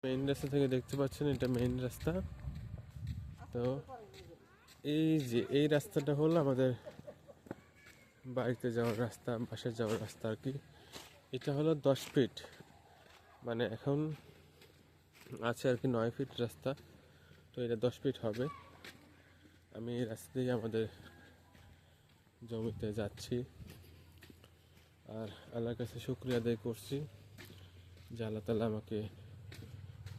Main রাস্তা থেকে দেখতে পাচ্ছেন এটা মেইন রাস্তা। তো এই যে এই রাস্তাটা হলো আমাদের বাড়িতে যাওয়ার রাস্তা, বাসায় যাওয়ার রাস্তা আর কি। এটা হলো 10 ফিট, মানে এখন আছে আর কি 9 ফিট রাস্তা। তো এটা 10 ফিট হবে। আমি এই রাস্তা দিয়ে আমাদের জমিতে যাচ্ছি। আর আল্লাহর কাছে শুকরিয়া আদায় করছি যে আল্লাহ তাআলা আমাকে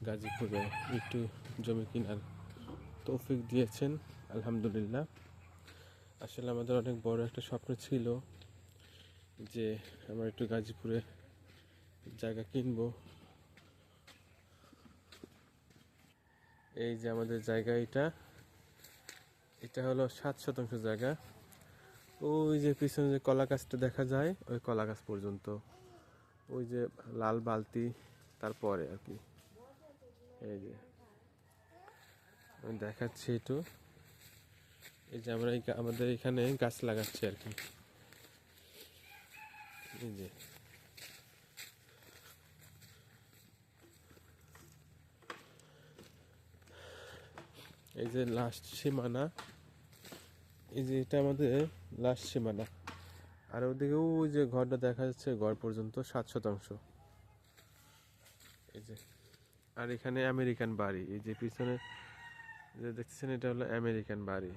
গাজীপুরে একটু জমি কেনার তৌফিক দিয়েছেন, আলহামদুলিল্লাহ। আসলে আমাদের অনেক বড় একটা স্বপ্ন ছিল যে আমরা একটু গাজীপুরে জায়গা কিনবো। এই যে আমাদের জায়গা, এটা হলো 7 শতাংশ জায়গা। ওই যে পিছনে যে কলা গাছটা দেখা যায়, ওই কলা গাছ পর্যন্ত, ওই যে লাল বালতি, তারপরে আর কি। এই যে আমি দেখাচ্ছি একটু। এই যে আমরা আমাদের এখানে গাছ লাগাচ্ছি আর কি। এই যে এই যে লাস্ট সীমানা, এই যে এটা আমাদের লাস্ট সীমানা। আর ওদিকে ওই যে ঘরটা দেখা যাচ্ছে, ঘর পর্যন্ত 7 শতাংশ। এই যে, আর এখানে আমেরিকান বাড়ি, এই যে পিছনে যে দেখতেছেন এটা হলো আমেরিকান বাড়ি।